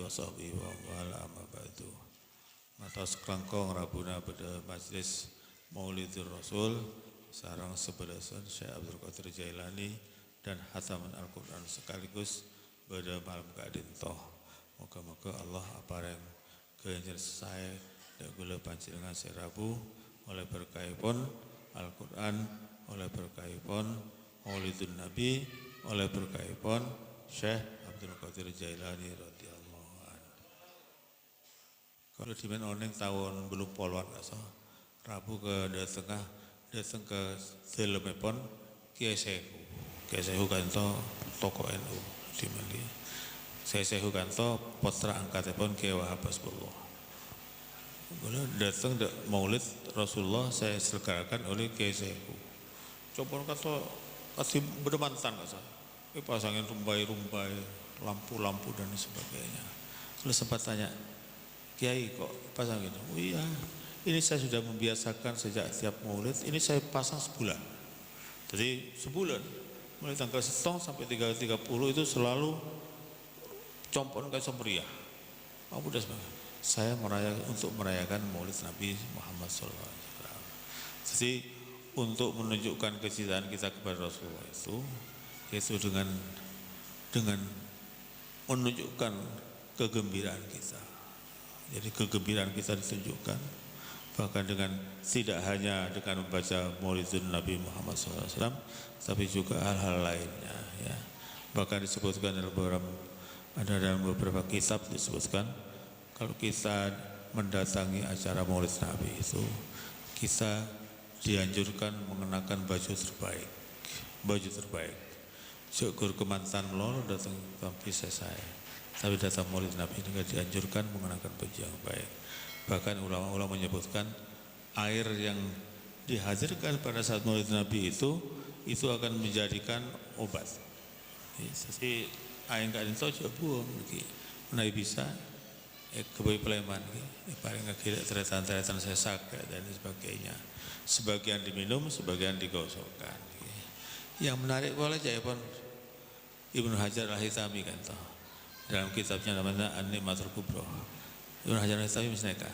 wa sahbihi wa wala amma ba'du. Atas kelangkong rabuna pada majlis Maulidur Rasul sarang sebelasan Syekh Abdul Qadir Jailani dan hataman Al-Quran sekaligus pada malam keadintoh. Moga-moga Allah apareng kehendak selesai dan gula panjenengan serabu oleh berkahipun Al-Quran, oleh berkahipun Maulidun Nabi, oleh berkahipun Syekh Abdul Qadir Jailani radhiyallahu anhu. Kalau di oneng tahun belum poluan asa Rabu ke datang ke Telemepon Kiai Sehu kanto toko NU di mana Sehu kanto putra angkatipun Kiai Wahab Hasbullah. Boleh datang Maulid Rasulullah saya selenggarakan oleh Kiai Sehu. Coba kata kasih bermantan kata. Pasangin rumbai-rumbai, lampu-lampu dan sebagainya. Lalu sempat tanya, Kiai kok pasang gitu? Oh iya, ini saya sudah membiasakan sejak tiap Maulid. Ini saya pasang sebulan. Jadi sebulan, mulai tanggal 1 sampai 30 itu selalu compon kayak meriah. Apa udah sebagainya? Saya untuk merayakan Maulid Nabi Muhammad SAW. Jadi untuk menunjukkan kecintaan kita kepada Rasulullah itu dengan menunjukkan kegembiraan kita. Jadi kegembiraan kita ditunjukkan bahkan dengan tidak hanya dengan membaca Maulidun Nabi Muhammad SAW, tapi juga hal-hal lainnya. Ya. Bahkan disebutkan dalam beberapa kitab disebutkan kalau kita mendatangi acara Maulid Nabi itu kita dianjurkan mengenakan baju terbaik. Syukur kemantan melolo datang sampai selesai. Tapi datang Maulid Nabi juga dianjurkan mengenakan baju yang baik. Bahkan ulama-ulama menyebutkan air yang dihadirkan pada saat Maulid Nabi itu akan menjadikan obat. Jadi air nggak ditojo buang lagi. Nabi bisa kebaik peleman, paling nggak tretan sesak dan sebagainya. Sebagian diminum, sebagian digosokkan. Yang menarik boleh jaya pun Ibnu Hajar Al-Haytami kan toh dalam kitabnya namanya An-Ni'matul Kubra. Ibnu Hajar Al-Haytami misalnya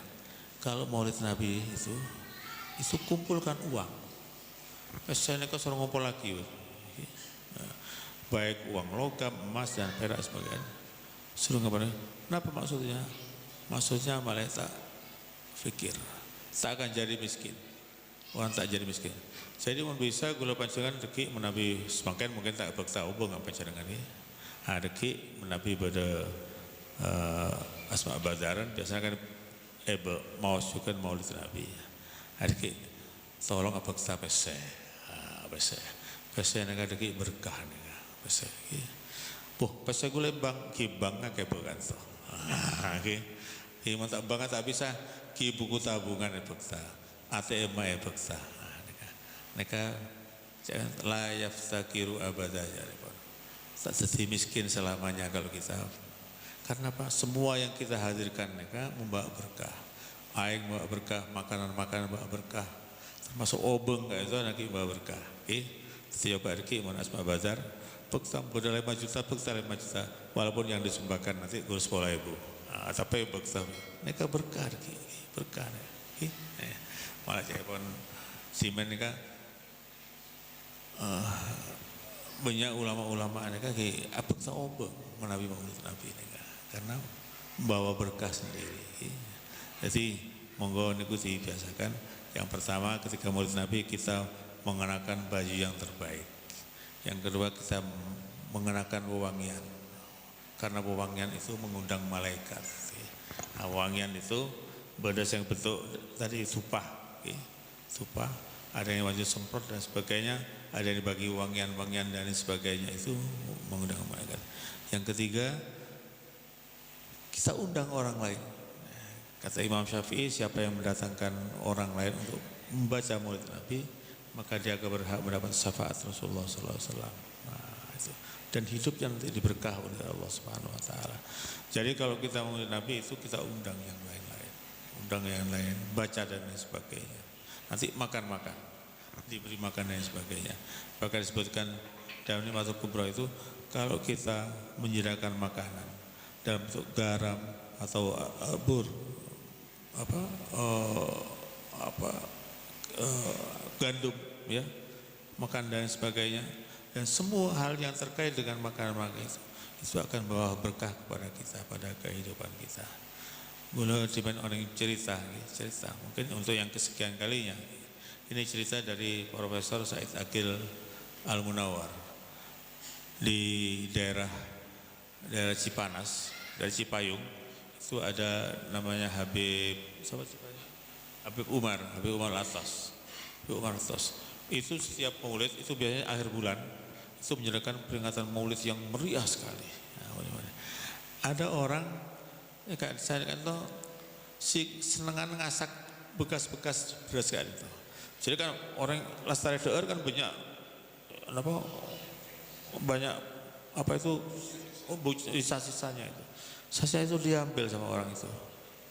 kalau Maulid Nabi itu kumpulkan uang. Saya kok suruh ngumpul lagi, baik uang logam, emas dan perak sebagainya. Suruh ngapain? Kenapa maksudnya? Maksudnya malah tak fikir, tak akan jadi miskin. Orang tak jadi miskin. Jadi mun bisa gula panjangan deki menabi semakin mungkin tak bekta ubung apa panjangan ini. Deki menabi pada asma badaran biasanya kan mau juga Maulid Nabi. Deki tolong apa bekta pese. Pese nega deki berkah nega pese. Pese gula bang kibangnya kayak bukan toh. Iman tak banget tak bisa ki buku tabungan bekta. ATM ya beksa. Neka jangan layak sakiru abadanya. Tak jadi miskin selamanya kalau kita. Karena apa? Semua yang kita hadirkan neka membawa berkah. Aing membawa berkah, makanan-makanan membawa berkah. Termasuk obeng kayak itu nanti membawa berkah. Setiap hari mana asma bazar, beksa pada 5 juta, beksa 5 juta. Walaupun yang disumbangkan nanti guru 10.000. Tapi beksa neka berkah berkah. Malah saya pun simen ini kan banyak ulama-ulama ini kan apa obeng menabi Maulid Nabi ini kan karena bawa berkah sendiri. Jadi monggo niku dibiasakan. Yang pertama ketika Maulid Nabi kita mengenakan baju yang terbaik. Yang kedua kita mengenakan wewangian karena wewangian itu mengundang malaikat. Nah, wewangian itu beda yang bentuk tadi supah. Supah, ada yang wajib semprot dan sebagainya, ada yang dibagi wangian-wangian dan sebagainya itu mengundang malaikat. Yang ketiga, kita undang orang lain. Kata Imam Syafi'i, siapa yang mendatangkan orang lain untuk membaca Maulid Nabi, maka dia akan berhak mendapat syafaat Rasulullah SAW. Nah, itu. Dan hidupnya nanti diberkah oleh Allah Subhanahu Wa Taala. Jadi kalau kita Maulid Nabi itu kita undang yang lain, baca dan lain sebagainya. Nanti makan, diberi makan dan sebagainya. Bahkan disebutkan dalam Ni'matul Kubra itu kalau kita menyediakan makanan, dalam bentuk garam atau bur apa gandum ya, makan dan sebagainya, dan semua hal yang terkait dengan makanan-makanan itu akan bawa berkah kepada kita pada kehidupan kita. Boleh dimain orang cerita mungkin untuk yang kesekian kalinya. Ini cerita dari Profesor Said Aqil Al-Munawar di daerah Cipanas, dari Cipayung. Itu ada namanya Habib Umar Latos. Itu setiap Maulid itu biasanya akhir bulan itu menjalankan peringatan Maulid yang meriah sekali. Ada orang saya kan tuh senengan ngasak bekas-bekas beras kan itu. Jadi kan orang Lestari Daer kan banyak apa itu sisa-sisanya itu. Sisa itu diambil sama orang itu.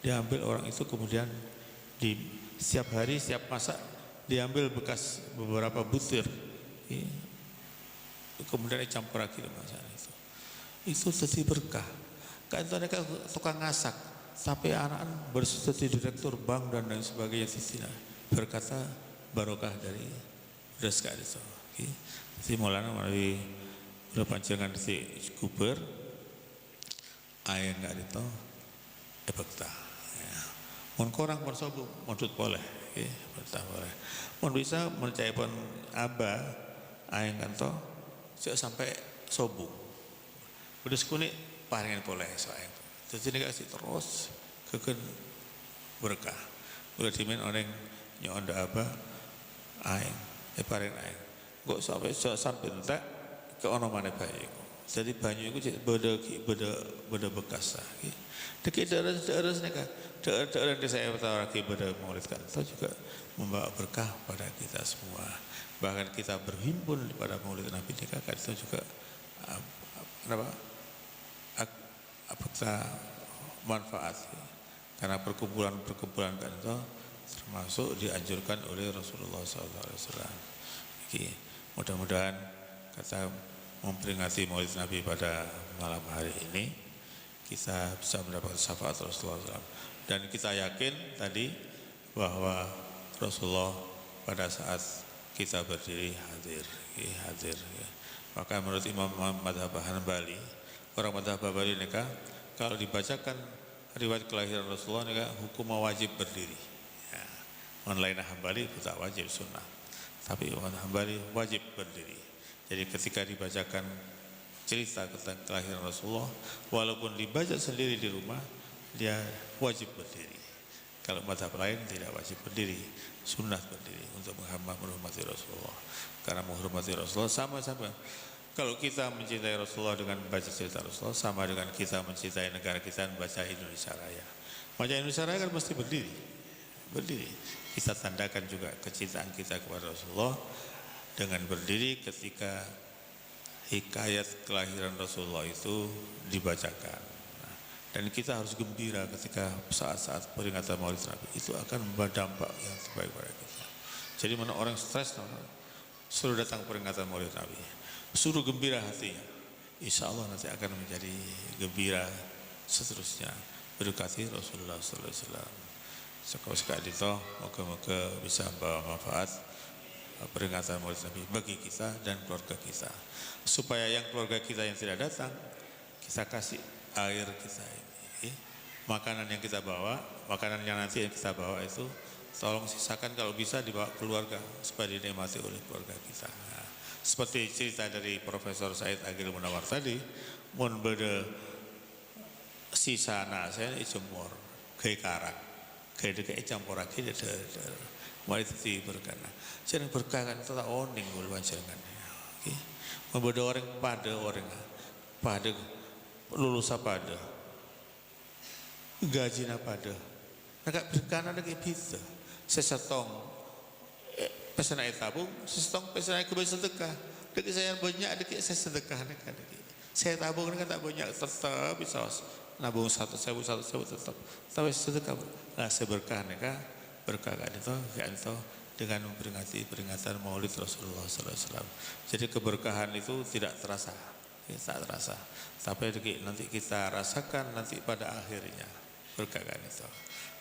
Diambil orang itu kemudian di setiap hari setiap masak diambil bekas beberapa butir. Kemudian dicampur lagi masalah itu. Itu jadi berkah. Kan mereka tukang ngasak sampai anak-anak bersedia direktur bank dan lain sebagainya di sini berkata barokah dari beras kain itu. Jadi Maulana melalui panjangan si Kuber ayah nggak itu ebekta. Mon korang mon sobu modut boleh, boleh. Mon bisa mencari pon aba ayah kan to sampai sobu. Udah kuning paringan boleh soalnya. Jadi ini kasih terus keken berkah. Udah dimain orang nyonda apa aing, paring aing. Kok sampai entek ke ono mana bayi. Jadi banyu itu beda bekas lagi. Deki daerah neka daerah desa yang pertama lagi beda Maulid kan itu juga membawa berkah pada kita semua. Bahkan kita berhimpun pada Maulid Nabi Nikah kan itu juga apakah manfaat karena perkumpulan kan itu termasuk dianjurkan oleh Rasulullah SAW. Mudah-mudahan kita memperingati Maulid Nabi pada malam hari ini kita bisa mendapat syafaat Rasulullah SAW. Dan kita yakin tadi bahwa Rasulullah pada saat kita berdiri hadir. Maka menurut Imam Madhab Hanbali, orang Madhab Hanbali nikah kalau dibacakan riwayat kelahiran Rasulullah nikah hukum wajib berdiri. Lain Hanbali tidak wajib sunnah, tapi Imam Hanbali wajib berdiri. Jadi ketika dibacakan cerita tentang kelahiran Rasulullah, walaupun dibaca sendiri di rumah, dia wajib berdiri. Kalau mazhab lain tidak wajib berdiri, sunnah berdiri untuk menghormati Rasulullah. Karena menghormati Rasulullah sama-sama. Kalau kita mencintai Rasulullah dengan membaca cerita Rasulullah, sama dengan kita mencintai negara kita membaca Indonesia Raya. Baca Indonesia Raya kan mesti berdiri. Kita tandakan juga kecintaan kita kepada Rasulullah dengan berdiri ketika hikayat kelahiran Rasulullah itu dibacakan. Dan kita harus gembira ketika saat-saat peringatan Maulid Nabi itu akan membawa dampak yang terbaik pada kita. Jadi mana orang stres, suruh datang peringatan Maulid Nabi, suruh gembira hatinya, insya Allah nanti akan menjadi gembira seterusnya berdekati Rasulullah SAW. Sekali itu moga-moga bisa membawa manfaat peringatan Maulid Nabi bagi kita dan keluarga kita, supaya yang keluarga kita yang tidak datang kita kasih air kita ini, makanan yang kita bawa, makanan yang nanti yang kita bawa itu tolong sisakan kalau bisa dibawa keluarga supaya dinikmati oleh keluarga kita. Nah, seperti cerita dari Profesor Said Aqil Munawar tadi, mun beda sisa saya jemur kayak karang, kayak campur lagi mulai itu berkana. Jangan berkah kan tak oning uluan jangan. Membeda orang pada lulusan pada gajinya pada agak berkana lagi bisa sesetong pesan air tabung sesetong pesan air kebaya sedekah deki saya banyak deki saya sedekah saya tabung kan tak banyak tetap bisa nabung 1.000 tetap tapi sedekah nah seberkah berkah kan itu dengan memperingati peringatan Maulid Rasulullah SAW. Jadi keberkahan itu tidak terasa kita terasa. Tapi nanti kita rasakan nanti pada akhirnya berkah kan itu.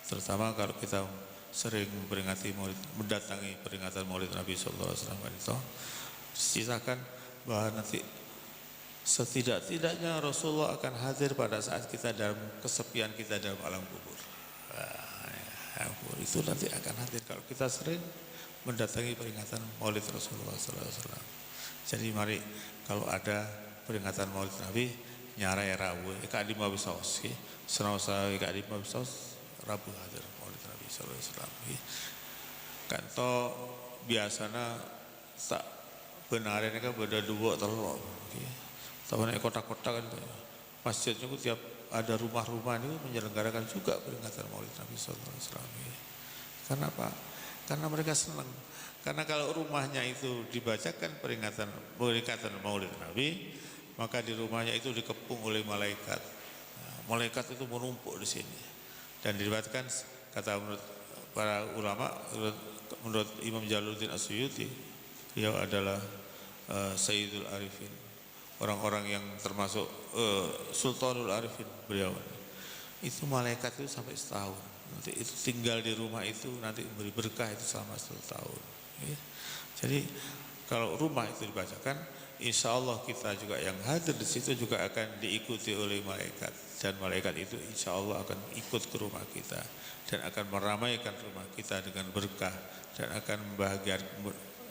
Terutama kalau kita sering memperingati maulid, mendatangi peringatan maulid Nabi Sallallahu Alaihi Wasallam itu, sisakan bahwa nanti setidak-tidaknya Rasulullah akan hadir pada saat kita dalam kesepian kita dalam alam kubur. Itu nanti akan hadir kalau kita sering mendatangi peringatan maulid Rasulullah Sallallahu Alaihi Wasallam. Jadi mari kalau ada peringatan maulid Nabi nyarai Rabu, kak di Mabisaus, senau saya kak di Mabisaus Rabu hadir maulid Nabi Sallallahu Alaihi Wasallam. Kan to biasanya tak benarnya kan beda dua telur. Tapi nek kota-kota kan masjidnya itu tiap ada rumah-rumah itu menyelenggarakan juga peringatan maulid Nabi Sallallahu Alaihi Wasallam. Karena apa? Karena mereka senang. Karena kalau rumahnya itu dibacakan peringatan maulid Nabi, maka di rumahnya itu dikepung oleh malaikat. Nah, malaikat itu menumpuk di sini. Dan diriwayatkan kata menurut para ulama, menurut Imam Jalaluddin As-Suyuti, dia adalah Sayyidul Arifin, orang-orang yang termasuk Sultanul Arifin beliau. Itu malaikat itu sampai setahun. Nanti itu tinggal di rumah itu nanti memberi berkah itu selama 1 tahun. Ya. Jadi kalau rumah itu dibacakan, insya Allah kita juga yang hadir di situ juga akan diikuti oleh malaikat, dan malaikat itu insya Allah akan ikut ke rumah kita dan akan meramaikan rumah kita dengan berkah dan akan membahagiakan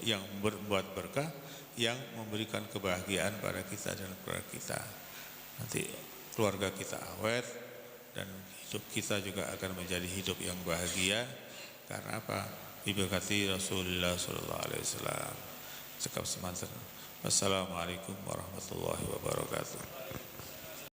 yang membuat berkah, yang memberikan kebahagiaan pada kita dan keluarga kita. Nanti keluarga kita awet dan hidup kita juga akan menjadi hidup yang bahagia. Karena apa? Diberkati Rasulullah Sallallahu Alaihi Wasallam. Cekap semanten. Wassalamualaikum warahmatullahi wabarakatuh.